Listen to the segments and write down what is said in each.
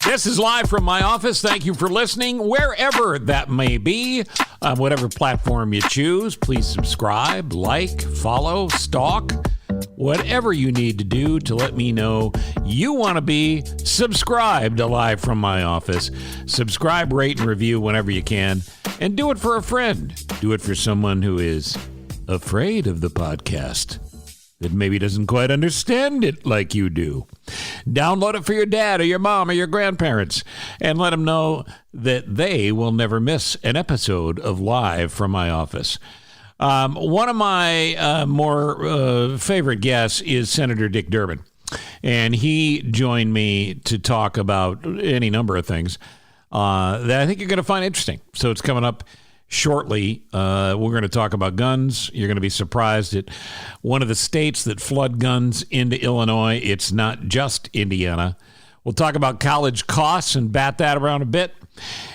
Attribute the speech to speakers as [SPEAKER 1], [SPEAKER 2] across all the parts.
[SPEAKER 1] This is live from my office. Thank you for listening, wherever that may be, on whatever platform you choose. Please subscribe, like, follow, stalk, whatever you need to do to let me know you want to be subscribed to Live from my office. Subscribe, rate, and review whenever you can. And do it for a friend. Do it for someone who is afraid of the podcast, that maybe doesn't quite understand it like you do. Download it for your dad or your mom or your grandparents and let them know that they will never miss an episode of Live from my office. One of my more favorite guests is Senator Dick Durbin, and he joined me to talk about any number of things that I think you're going to find interesting. So it's coming up shortly. We're going to talk about guns. You're going to be surprised at one of the states that flood guns into Illinois. It's not just Indiana. We'll talk about college costs and bat that around a bit.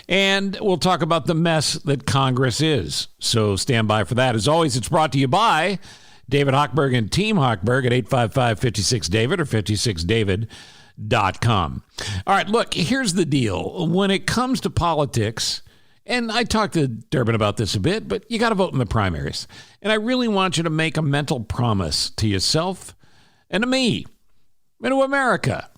[SPEAKER 1] And we'll talk about the mess that Congress is. So stand by for that. As always, it's brought to you by David Hochberg and Team Hochberg at 855-56-DAVID or 56david.com. All right, look, here's the deal. When it comes to politics, and I talked to Durbin about this a bit, but you got to vote in the primaries. And I really want you to make a mental promise to yourself and to me and to America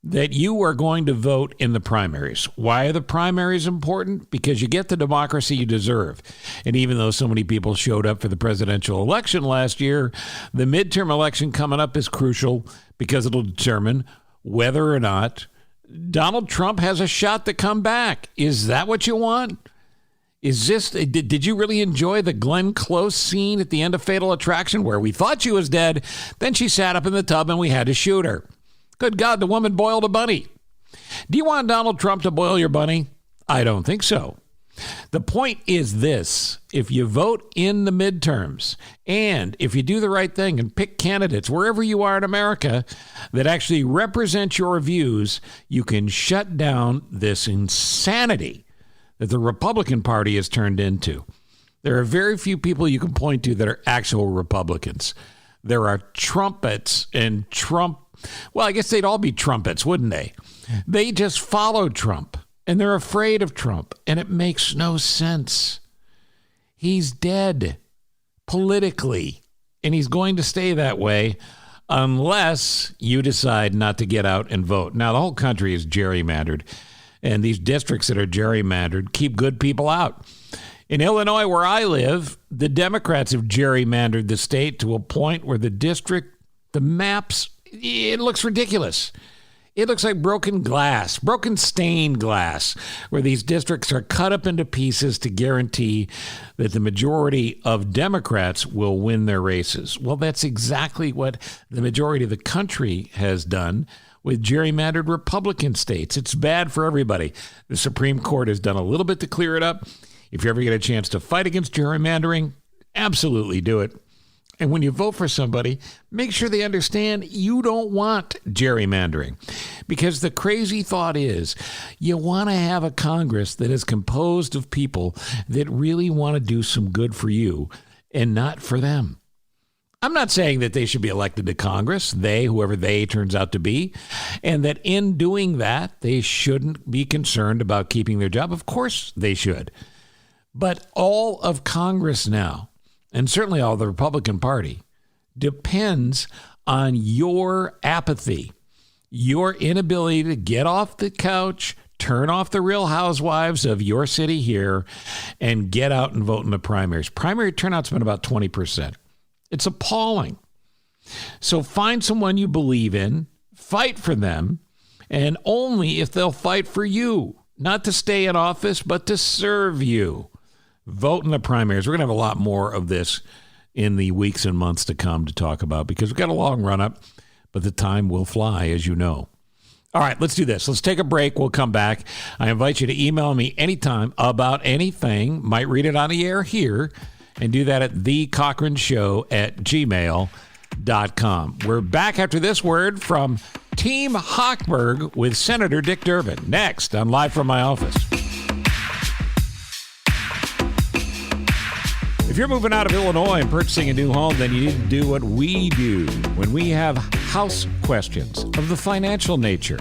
[SPEAKER 1] that you are going to vote in the primaries. Why are the primaries important? Because you get the democracy you deserve. And even though so many people showed up for the presidential election last year, the midterm election coming up is crucial because it'll determine whether or not Donald Trump has a shot to come back. Is that what you want? Is this, did you really enjoy the Glenn Close scene at the end of Fatal Attraction where we thought she was dead, then she sat up in the tub and we had to shoot her? Good God, the woman boiled a bunny. Do you want Donald Trump to boil your bunny? I don't think so. The point is this: if you vote in the midterms and if you do the right thing and pick candidates wherever you are in America that actually represent your views, you can shut down this insanity that the Republican Party has turned into. There are very few people you can point to that are actual Republicans. There are trumpets and Trump. Well, I guess they'd all be trumpets, wouldn't they? They just follow Trump. And they're afraid of Trump, and it makes no sense. He's dead politically, and he's going to stay that way unless you decide not to get out and vote. Now, the whole country is gerrymandered, and these districts that are gerrymandered keep good people out. In Illinois, where I live, the Democrats have gerrymandered the state to a point where the maps, it looks ridiculous. It looks like broken glass, broken stained glass, where these districts are cut up into pieces to guarantee that the majority of Democrats will win their races. Well, that's exactly what the majority of the country has done with gerrymandered Republican states. It's bad for everybody. The Supreme Court has done a little bit to clear it up. If you ever get a chance to fight against gerrymandering, absolutely do it. And when you vote for somebody, make sure they understand you don't want gerrymandering. Because the crazy thought is you want to have a Congress that is composed of people that really want to do some good for you and not for them. I'm not saying that they should be elected to Congress, whoever they turns out to be, and that in doing that, they shouldn't be concerned about keeping their job. Of course they should. But all of Congress now, and certainly all the Republican Party, depends on your apathy, your inability to get off the couch, turn off the Real Housewives of your city here, and get out and vote in the primaries. Primary turnout's been about 20%. It's appalling. So find someone you believe in, fight for them, and only if they'll fight for you, not to stay in office, but to serve you. Vote in the primaries. We're going to have a lot more of this in the weeks and months to come to talk about because we've got a long run up, but the time will fly, as you know. All right, let's do this. Let's take a break. We'll come back. I invite you to email me anytime about anything. Might read it on the air here and do that at thecochranshow@gmail.com. We're back after this word from Team Hochberg with Senator Dick Durbin. Next on Live from my office. If you're moving out of Illinois and purchasing a new home, then you need to do what we do when we have house questions of the financial nature.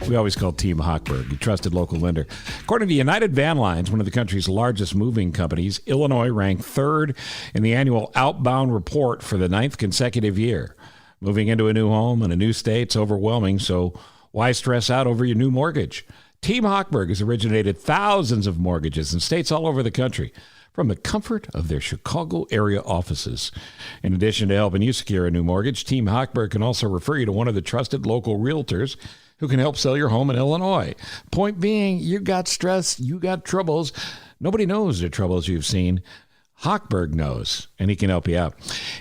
[SPEAKER 1] We always call Team Hochberg, your trusted local lender. According to United Van Lines, one of the country's largest moving companies, Illinois ranked third in the annual Outbound report for the 9th consecutive year. Moving into a new home in a new state's overwhelming, so why stress out over your new mortgage? Team Hochberg has originated thousands of mortgages in states all over the country from the comfort of their Chicago area offices. In addition to helping you secure a new mortgage, Team Hochberg can also refer you to one of the trusted local realtors who can help sell your home in Illinois. Point being, you got stress, you got troubles. Nobody knows the troubles you've seen. Hochberg knows, and he can help you out.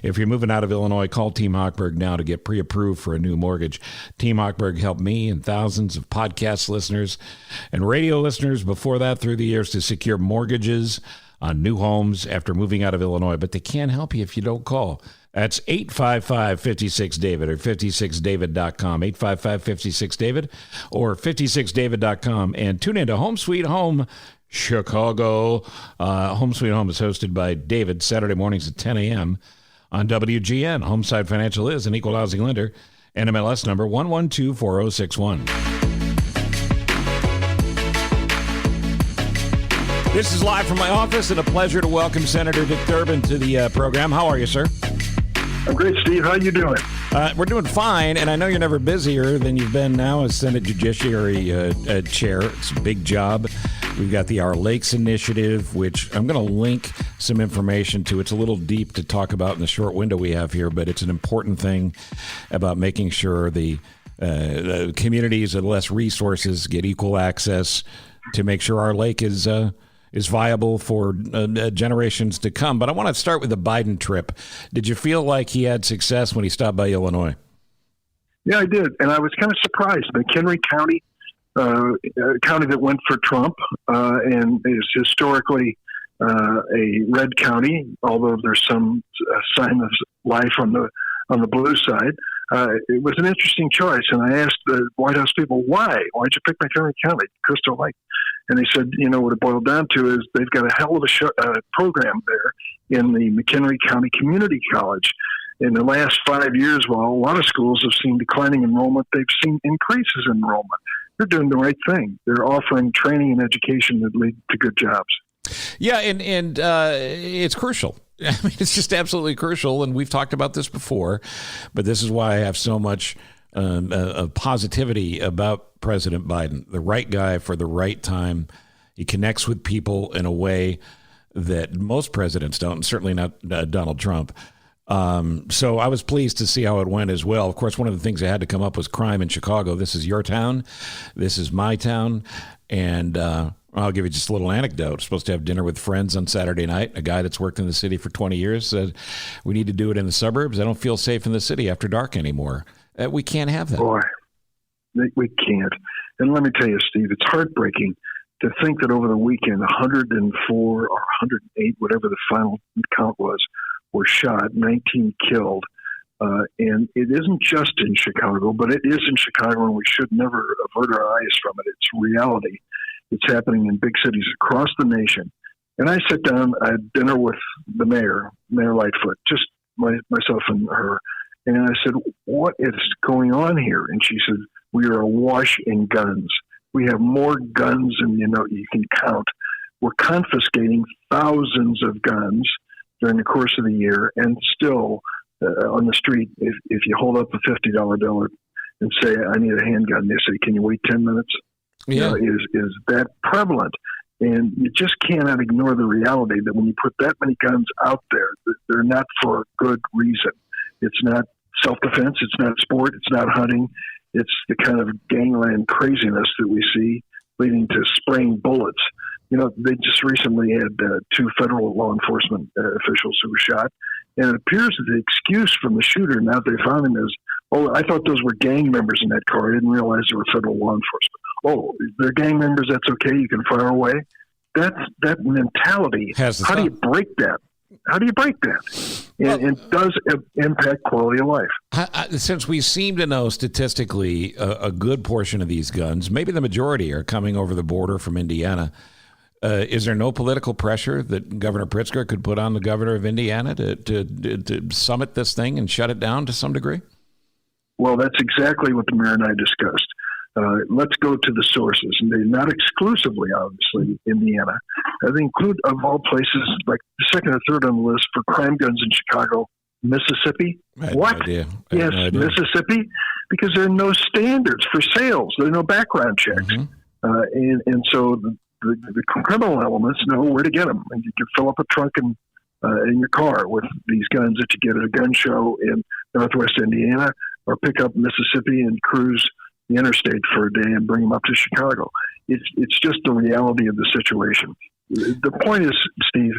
[SPEAKER 1] If you're moving out of Illinois, call Team Hochberg now to get pre-approved for a new mortgage. Team Hochberg helped me and thousands of podcast listeners and radio listeners before that through the years to secure mortgages on new homes after moving out of Illinois, but they can't help you if you don't call. That's 855-56-DAVID or 56david.com, 855-56-DAVID or 56david.com, and tune into Home Sweet Home Chicago. Home Sweet Home is hosted by David Saturday mornings at 10 a.m. on WGN. Homeside Financial is an equal housing lender. NMLS number 1124061. This is live from my office, and a pleasure to welcome Senator Dick Durbin to the program. How are you, sir?
[SPEAKER 2] I'm great, Steve. How you doing?
[SPEAKER 1] We're doing fine, and I know you're never busier than you've been now as Senate Judiciary Chair. It's a big job. We've got the Our Lakes Initiative, which I'm going to link some information to. It's a little deep to talk about in the short window we have here, but it's an important thing about making sure the communities with less resources get equal access to make sure our lake is viable for generations to come. But I want to start with the Biden trip. Did you feel like he had success when he stopped by Illinois?
[SPEAKER 2] Yeah, I did. And I was kind of surprised. McHenry County, a county that went for Trump and is historically a red county, although there's some sign of life on the blue side. It was an interesting choice. And I asked the White House people, why'd you pick McHenry County, Crystal Lake? And they said, what it boiled down to is they've got a hell of a program there in the McHenry County Community College. In the last 5 years, while a lot of schools have seen declining enrollment, they've seen increases in enrollment. They're doing the right thing. They're offering training and education that lead to good jobs.
[SPEAKER 1] Yeah, and it's crucial. I mean, it's just absolutely crucial, and we've talked about this before, but this is why I have so much positivity about President Biden, the right guy for the right time. He connects with people in a way that most presidents don't, and certainly not Donald Trump. So I was pleased to see how it went as well. Of course, one of the things that had to come up was crime in Chicago. This is your town. This is my town. And I'll give you just a little anecdote. I was supposed to have dinner with friends on Saturday night. A guy that's worked in the city for 20 years said, we need to do it in the suburbs. I don't feel safe in the city after dark anymore. We can't have that.
[SPEAKER 2] Boy, we can't. And let me tell you, Steve, it's heartbreaking to think that over the weekend, 104 or 108, whatever the final count was, were shot, 19 killed. And it isn't just in Chicago, but it is in Chicago, and we should never avert our eyes from it. It's reality. It's happening in big cities across the nation. And I sat down, I had dinner with the Mayor Lightfoot, just myself and her. And I said, what is going on here? And she said, we are awash in guns. We have more guns than you can count. We're confiscating thousands of guns during the course of the year, and still on the street, if you hold up a $50 bill and say, I need a handgun, they say, can you wait 10 minutes?
[SPEAKER 1] Yeah.
[SPEAKER 2] Is that prevalent? And you just cannot ignore the reality that when you put that many guns out there, they're not for a good reason. It's not self-defense. It's not sport. It's not hunting. It's the kind of gangland craziness that we see leading to spraying bullets. They just recently had two federal law enforcement officials who were shot. And it appears that the excuse from the shooter, now that they found him, is, I thought those were gang members in that car. I didn't realize they were federal law enforcement. They're gang members. That's okay. You can fire away. That mentality. How do you break that? How do you break that? And does it impact quality of life?
[SPEAKER 1] Since we seem to know statistically a good portion of these guns, maybe the majority are coming over the border from Indiana, is there no political pressure that Governor Pritzker could put on the governor of Indiana to summit this thing and shut it down to some degree?
[SPEAKER 2] Well, that's exactly what the mayor and I discussed. Let's go to the sources. And they're not exclusively, obviously, Indiana. They include, of all places, like the second or third on the list for crime guns in Chicago, Mississippi. What?
[SPEAKER 1] No idea.
[SPEAKER 2] Yes,
[SPEAKER 1] no idea.
[SPEAKER 2] Mississippi, because there are no standards for sales. There are no background checks. And so the criminal elements know where to get them. And you can fill up a trunk in your car with these guns that you get at a gun show in Northwest Indiana, or pick up Mississippi and cruise the interstate for a day and bring them up to Chicago. It's just the reality of the situation. The point is, Steve,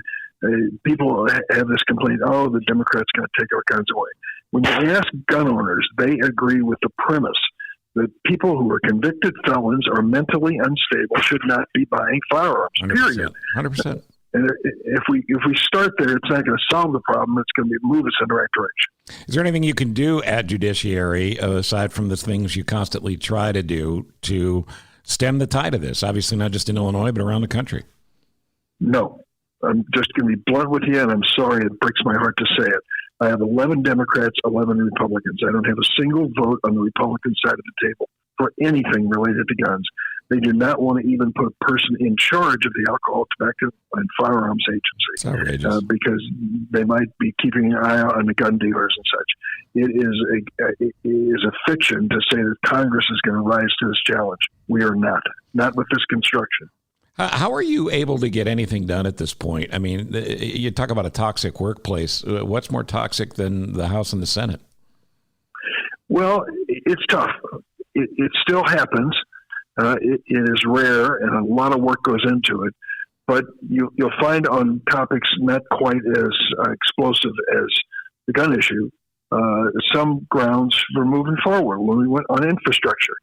[SPEAKER 2] people have this complaint, oh, the Democrats going to take our guns away. When you ask gun owners, they agree with the premise that people who are convicted felons or mentally unstable should not be buying firearms,
[SPEAKER 1] 100%,
[SPEAKER 2] period.
[SPEAKER 1] 100%.
[SPEAKER 2] And if we start there, it's not going to solve the problem. It's going to move us in the right direction.
[SPEAKER 1] Is there anything you can do at Judiciary, aside from the things you constantly try to do, to stem the tide of this? Obviously not just in Illinois, but around the country.
[SPEAKER 2] No. I'm just going to be blunt with you, and I'm sorry, it breaks my heart to say it. I have 11 Democrats, 11 Republicans. I don't have a single vote on the Republican side of the table for anything related to guns. They do not want to even put a person in charge of the Alcohol, Tobacco, and Firearms Agency.
[SPEAKER 1] It's outrageous.
[SPEAKER 2] Because they might be keeping an eye out on the gun dealers and such. It is a fiction to say that Congress is going to rise to this challenge. We are not with this construction.
[SPEAKER 1] How are you able to get anything done at this point? I mean, you talk about a toxic workplace. What's more toxic than the House and the Senate?
[SPEAKER 2] Well, it's tough. It still happens. It is rare, and a lot of work goes into it. But you'll find on topics not quite as explosive as the gun issue, some grounds for moving forward. When we went on infrastructure,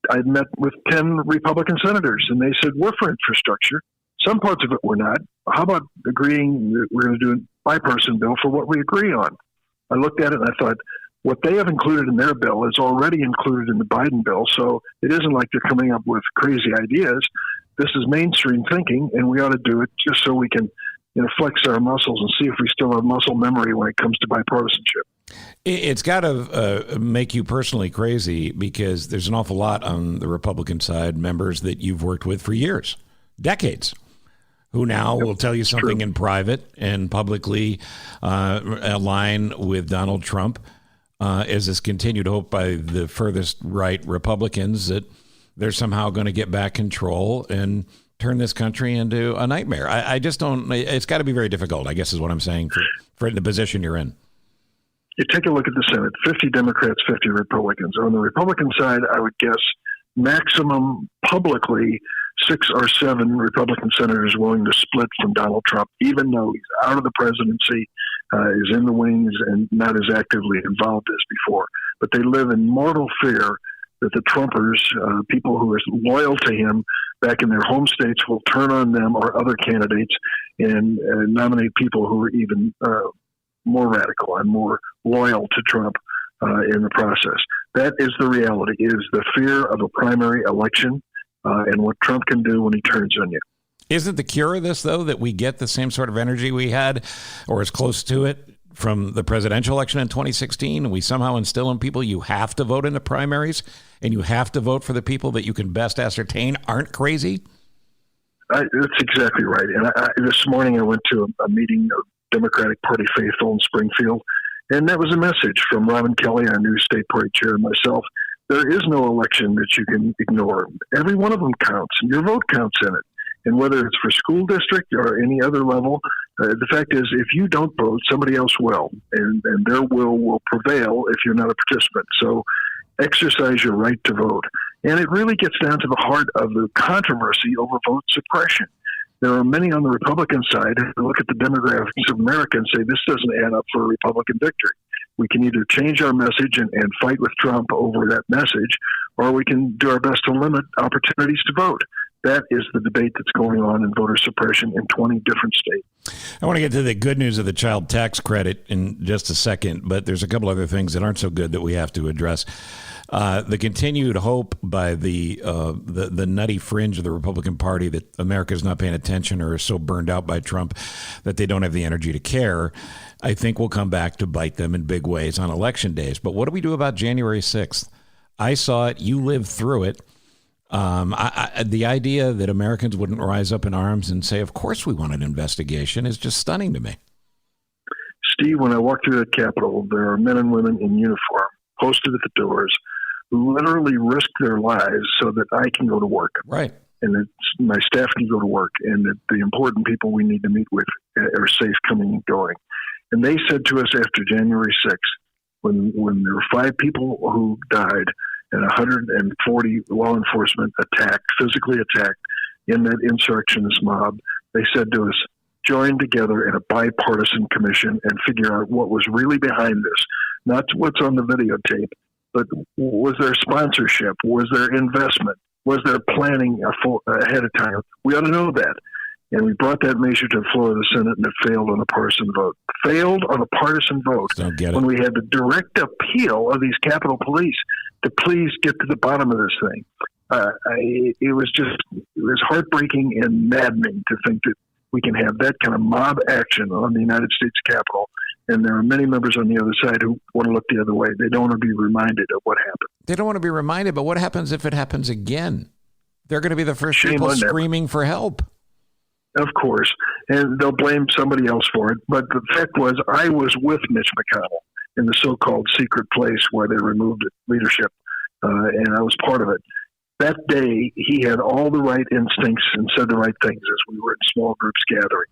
[SPEAKER 2] I met with 10 Republican senators, and they said, we're for infrastructure. Some parts of it we're not. How about agreeing that we're going to do a bipartisan bill for what we agree on? I looked at it and I thought, what they have included in their bill is already included in the Biden bill, so it isn't like they're coming up with crazy ideas. This is mainstream thinking, and we ought to do it just so we can flex our muscles and see if we still have muscle memory when it comes to bipartisanship.
[SPEAKER 1] It's got to make you personally crazy, because there's an awful lot on the Republican side, members that you've worked with for years, decades, who now will tell you something in private and publicly align with Donald Trump as this continued hope by the furthest right Republicans that they're somehow going to get back control and turn this country into a nightmare. I just don't. It's got to be very difficult, I guess, is what I'm saying, for the position you're in.
[SPEAKER 2] You take a look at the Senate, 50 Democrats, 50 Republicans. On the Republican side, I would guess maximum publicly 6 or 7 Republican senators willing to split from Donald Trump, even though he's out of the presidency, is in the wings and not as actively involved as before. But they live in mortal fear that the Trumpers, people who are loyal to him back in their home states, will turn on them or other candidates and nominate people who are even more radical and more loyal to Trump in the process. That is the reality, is the fear of a primary election and what Trump can do when he turns on you.
[SPEAKER 1] Isn't the cure of this, though, that we get the same sort of energy we had, or as close to it, from the presidential election in 2016, and we somehow instill in people you have to vote in the primaries and you have to vote for the people that you can best ascertain aren't crazy?
[SPEAKER 2] That's exactly right. And this morning I went to a meeting of Democratic Party faithful in Springfield, and that was a message from Robin Kelly, our new state party chair, and myself. There is no election that you can ignore. Every one of them counts, and your vote counts in it. And whether it's for school district or any other level, the fact is, if you don't vote, somebody else will, and their will prevail if you're not a participant. So exercise your right to vote. And it really gets down to the heart of the controversy over vote suppression. There are many on the Republican side who look at the demographics of America and say, this doesn't add up for a Republican victory. We can either change our message and fight with Trump over that message, or we can do our best to limit opportunities to vote. That is the debate that's going on in voter suppression in 20 different states.
[SPEAKER 1] I want to get to the good news of the child tax credit in just a second, but there's a couple other things that aren't so good that we have to address. The continued hope by the nutty fringe of the Republican Party that America is not paying attention or is so burned out by Trump that they don't have the energy to care, I think will come back to bite them in big ways on election days. But what do we do about January 6th? I saw it. You lived through it. The idea that Americans wouldn't rise up in arms and say, of course we want an investigation, is just stunning to me.
[SPEAKER 2] Steve, when I walk through the Capitol, there are men and women in uniform posted at the doors who literally risk their lives so that I can go to work.
[SPEAKER 1] Right.
[SPEAKER 2] And that my staff can go to work, and that the important people we need to meet with are safe coming and going. And they said to us after January 6th, when there were 5 people who died and 140 law enforcement physically attacked in that insurrectionist mob, they said to us, join together in a bipartisan commission and figure out what was really behind this, not what's on the videotape, but was there sponsorship? Was there investment? Was there planning ahead of time? We ought to know that. And we brought that measure to the floor of the Senate, and it failed on a partisan vote. Failed on a partisan vote when we had the direct appeal of these Capitol Police to please get to the bottom of this thing. It was heartbreaking and maddening to think that we can have that kind of mob action on the United States Capitol. And there are many members on the other side who want to look the other way. They don't want to be reminded of what happened.
[SPEAKER 1] They don't want to be reminded, but what happens if it happens again? They're going to be the first people screaming for help.
[SPEAKER 2] Of course. And they'll blame somebody else for it. But the fact was, I was with Mitch McConnell in the so-called secret place where they removed leadership, and I was part of it. That day, he had all the right instincts and said the right things as we were in small groups gathering.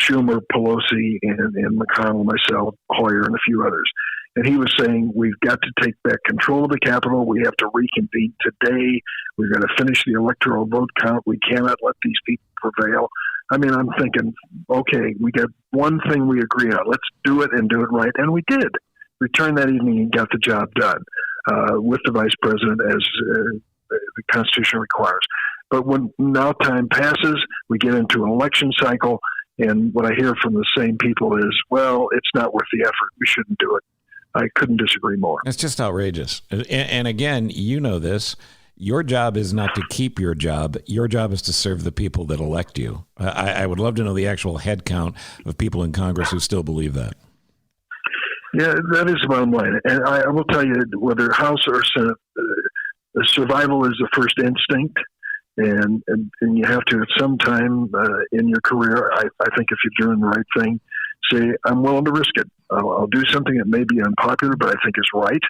[SPEAKER 2] Schumer, Pelosi, and McConnell, myself, Hoyer, and a few others. And he was saying, we've got to take back control of the Capitol. We have to reconvene today. We've got to finish the electoral vote count. We cannot let these people prevail. I mean, I'm thinking, okay, we got one thing we agree on. Let's do it and do it right. And we did. Returned that evening and got the job done with the vice president as the Constitution requires. But when now time passes, we get into an election cycle, and what I hear from the same people is, well, it's not worth the effort. We shouldn't do it. I couldn't disagree more.
[SPEAKER 1] It's just outrageous. And again, you know this. Your job is not to keep your job. Your job is to serve the people that elect you. I would love to know the actual head count of people in Congress who still believe that.
[SPEAKER 2] Yeah, that is the bottom line. And I will tell you, whether House or Senate, survival is the first instinct. And you have to, at some time in your career, I think if you're doing the right thing, say, I'm willing to risk it. I'll do something that may be unpopular, but I think is right.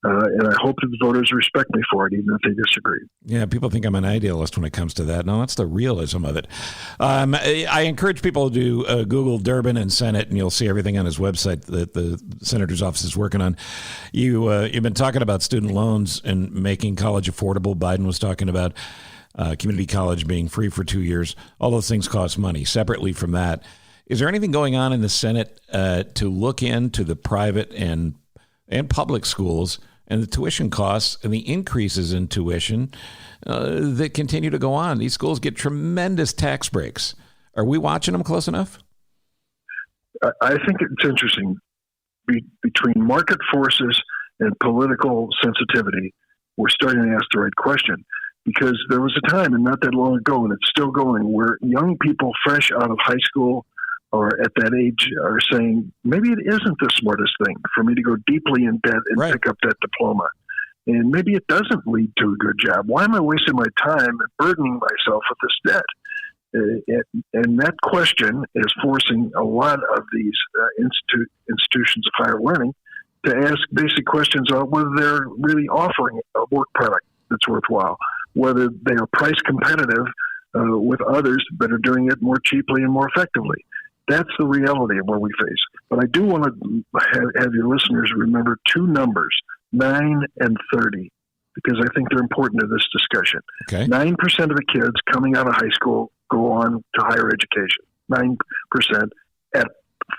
[SPEAKER 2] And I hope that the voters respect me for it, even if they disagree.
[SPEAKER 1] Yeah, people think I'm an idealist when it comes to that. No, that's the realism of it. I encourage people to Google Durbin and Senate, and you'll see everything on his website that the senator's office is working on. You've been talking about student loans and making college affordable. Biden was talking about community college being free for 2 years. All those things cost money. Separately from that, is there anything going on in the Senate to look into the private and public schools and the tuition costs and the increases in tuition that continue to go on? These schools get tremendous tax breaks. Are we watching them close enough?
[SPEAKER 2] I think it's interesting. Between market forces and political sensitivity, we're starting to ask the right question. Because there was a time, and not that long ago, and it's still going, where young people fresh out of high school or at that age are saying, maybe it isn't the smartest thing for me to go deeply in debt and pick up that diploma. And maybe it doesn't lead to a good job. Why am I wasting my time and burdening myself with this debt? And that question is forcing a lot of these institutions of higher learning to ask basic questions on whether they're really offering a work product that's worthwhile, whether they are price competitive with others that are doing it more cheaply and more effectively. That's the reality of what we face. But I do want to have your listeners remember two numbers, 9 and 30, because I think they're important to this discussion.
[SPEAKER 1] Okay.
[SPEAKER 2] 9% of the kids coming out of high school go on to higher education. 9% at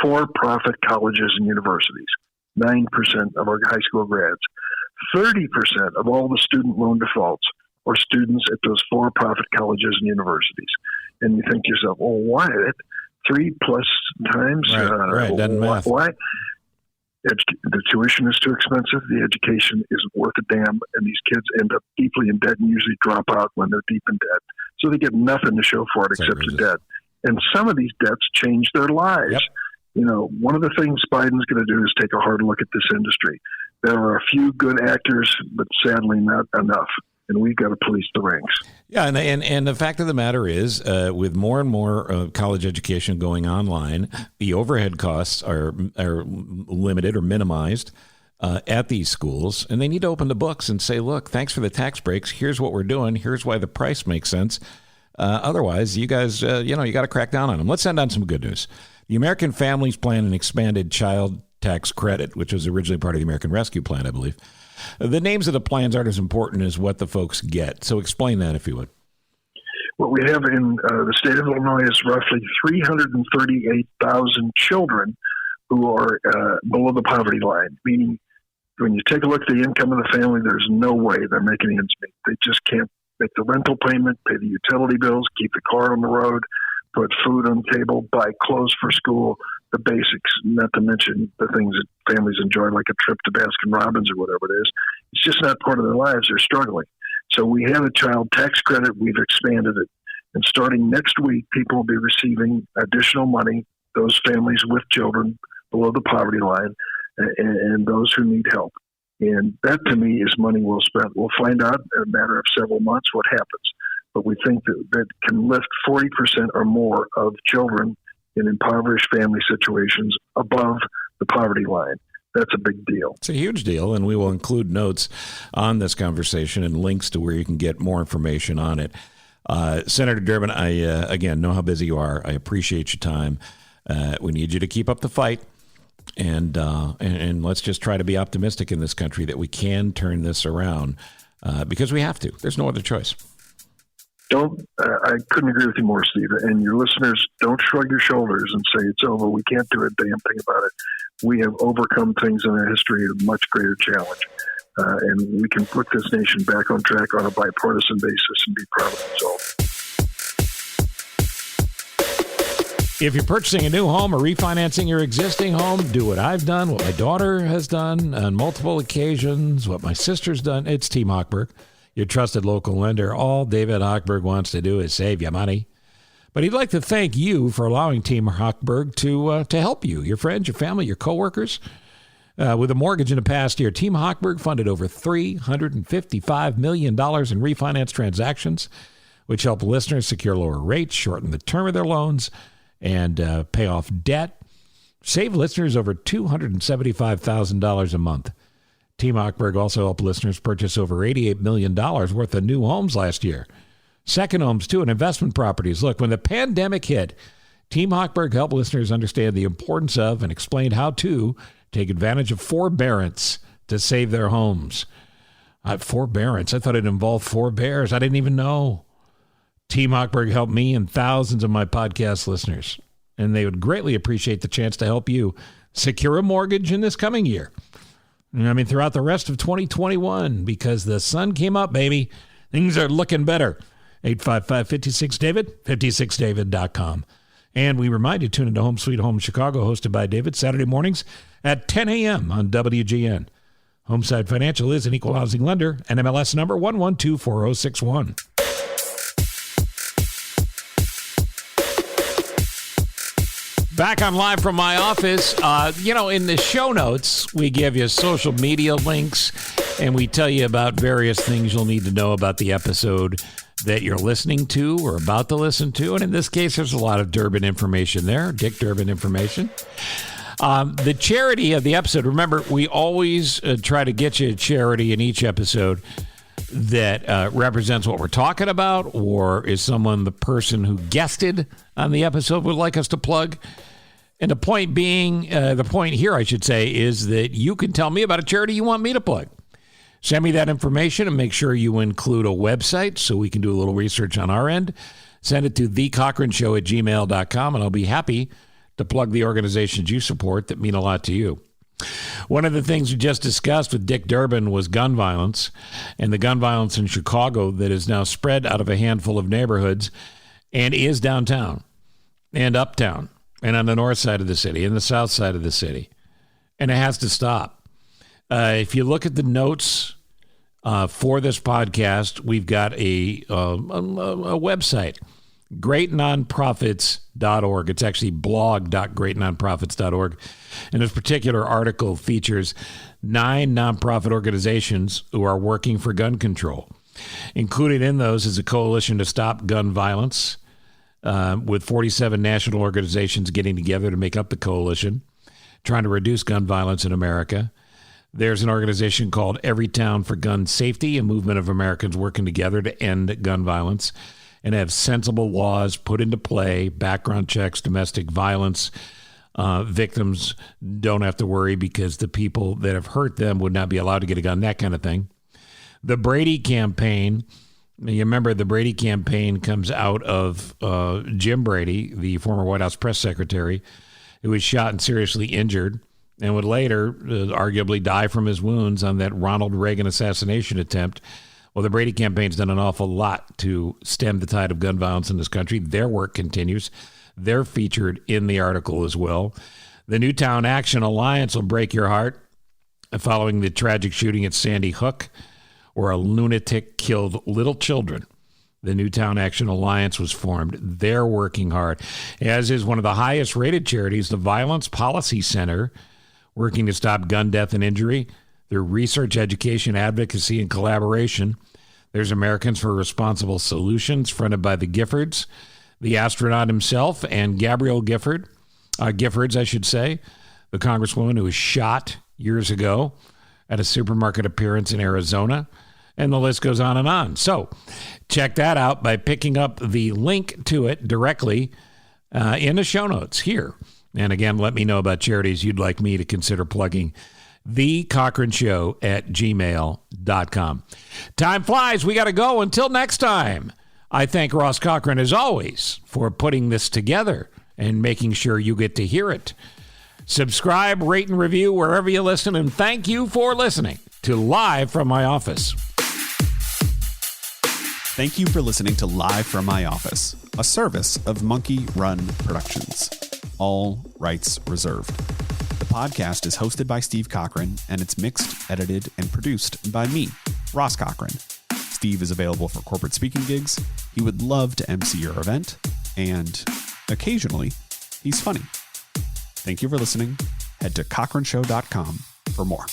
[SPEAKER 2] for-profit colleges and universities. 9% of our high school grads. 30% of all the student loan defaults are students at those for-profit colleges and universities. And you think to yourself, well, why? 3+ times?
[SPEAKER 1] Right. Doesn't math.
[SPEAKER 2] Why? The tuition is too expensive. The education isn't worth a damn. And these kids end up deeply in debt and usually drop out when they're deep in debt. So they get nothing to show for it except the debt. And some of these debts change their lives.
[SPEAKER 1] Yep.
[SPEAKER 2] You know, one of the things Biden's going to do is take a hard look at this industry. There are a few good actors, but sadly not enough. And we've got to police the ranks.
[SPEAKER 1] Yeah, and the fact of the matter is, with more and more college education going online, the overhead costs are limited or minimized at these schools, and they need to open the books and say, look, thanks for the tax breaks. Here's what we're doing. Here's why the price makes sense. Otherwise, you guys, you got to crack down on them. Let's end on some good news. The American Families Plan and expanded child tax credit, which was originally part of the American Rescue Plan, I believe. The names of the plans aren't as important as what the folks get. So explain that, if you would.
[SPEAKER 2] What we have in the state of Illinois is roughly 338,000 children who are below the poverty line, meaning when you take a look at the income of the family, there's no way they're making ends meet. They just can't make the rental payment, pay the utility bills, keep the car on the road, put food on the table, buy clothes for school, the basics, not to mention the things that families enjoy, like a trip to Baskin-Robbins or whatever it is. It's just not part of their lives. They're struggling. So we have a child tax credit. We've expanded it. And starting next week, people will be receiving additional money, those families with children below the poverty line and those who need help. And that, to me, is money well spent. We'll find out in a matter of several months what happens. But we think that can lift 40% or more of children in impoverished family situations above the poverty line. That's a big deal.
[SPEAKER 1] It's a huge deal, and we will include notes on this conversation and links to where you can get more information on it. Senator Durbin, I, again, know how busy you are. I appreciate your time. We need you to keep up the fight, and let's just try to be optimistic in this country that we can turn this around because we have to. There's no other choice.
[SPEAKER 2] I couldn't agree with you more, Steve. And your listeners, don't shrug your shoulders and say it's over. We can't do a damn thing about it. We have overcome things in our history at a much greater challenge. And we can put this nation back on track on a bipartisan basis and be proud of the result.
[SPEAKER 1] If you're purchasing a new home or refinancing your existing home, do what I've done, what my daughter has done on multiple occasions, what my sister's done. It's Team Hochberg, your trusted local lender. All David Hochberg wants to do is save you money. But he'd like to thank you for allowing Team Hochberg to help you, your friends, your family, your coworkers. With a mortgage in the past year, Team Hochberg funded over $355 million in refinance transactions, which help listeners secure lower rates, shorten the term of their loans, and pay off debt. Save listeners over $275,000 a month. Team Hochberg also helped listeners purchase over $88 million worth of new homes last year. Second homes, too, and investment properties. Look, when the pandemic hit, Team Hochberg helped listeners understand the importance of and explained how to take advantage of forbearance to save their homes. Forbearance. I thought it involved four bears. I didn't even know. Team Hochberg helped me and thousands of my podcast listeners, and they would greatly appreciate the chance to help you secure a mortgage in this coming year. I mean, throughout the rest of 2021, because the sun came up, baby. Things are looking better. 855-56-DAVID, 56david.com. And we remind you, tune into Home Sweet Home Chicago, hosted by David, Saturday mornings at 10 a.m. on WGN. Homeside Financial is an equal housing lender, NMLS number 1124061. Back on Live from my office. In the show notes, we give you social media links, and we tell you about various things you'll need to know about the episode that you're listening to or about to listen to. And in this case, there's a lot of Durbin information there, Dick Durbin information. The charity of the episode, remember, we always try to get you a charity in each episode that represents what we're talking about, or is someone, the person who guested on the episode, would like us to plug. And the point here, I should say, is that you can tell me about a charity you want me to plug. Send me that information and make sure you include a website so we can do a little research on our end. Send it to thecochranshow@gmail.com, and I'll be happy to plug the organizations you support that mean a lot to you. One of the things we just discussed with Dick Durbin was gun violence, and the gun violence in Chicago that is now spread out of a handful of neighborhoods and is downtown and uptown and on the north side of the city and the south side of the city. And it has to stop. If you look at the notes for this podcast, we've got a website, greatnonprofits.org. It's actually blog.greatnonprofits.org. And this particular article features 9 nonprofit organizations who are working for gun control. Included in those is a coalition to stop gun violence, with 47 national organizations getting together to make up the coalition, trying to reduce gun violence in America. There's an organization called Every Town for Gun Safety, a movement of Americans working together to end gun violence and have sensible laws put into play, background checks, domestic violence. Victims don't have to worry because the people that have hurt them would not be allowed to get a gun, that kind of thing. The Brady campaign, you remember the Brady campaign comes out of Jim Brady, the former White House press secretary, who was shot and seriously injured and would later arguably die from his wounds on that Ronald Reagan assassination attempt. Well, the Brady campaign's done an awful lot to stem the tide of gun violence in this country. Their work continues. They're featured in the article as well. The Newtown Action Alliance will break your heart following the tragic shooting at Sandy Hook, where a lunatic killed little children. The Newtown Action Alliance was formed. They're working hard, as is one of the highest rated charities, the Violence Policy Center, working to stop gun death and injury through research, education, advocacy, and collaboration. There's Americans for Responsible Solutions, fronted by the Giffords, the astronaut himself, and Gabrielle Giffords, the congresswoman who was shot years ago at a supermarket appearance in Arizona. And the list goes on and on. So check that out by picking up the link to it directly in the show notes here. And again, let me know about charities you'd like me to consider plugging. TheCochranShow@gmail.com. Time flies. We got to go. Until next time, I thank Ross Cochran, as always, for putting this together and making sure you get to hear it. Subscribe, rate, and review wherever you listen. And thank you for listening to Live from My Office.
[SPEAKER 3] Thank you for listening to Live from My Office, a service of Monkey Run Productions. All rights reserved. The podcast is hosted by Steve Cochran, and it's mixed, edited, and produced by me, Ross Cochran. Steve is available for corporate speaking gigs. He would love to MC your event, and occasionally, he's funny. Thank you for listening. Head to cochranshow.com for more.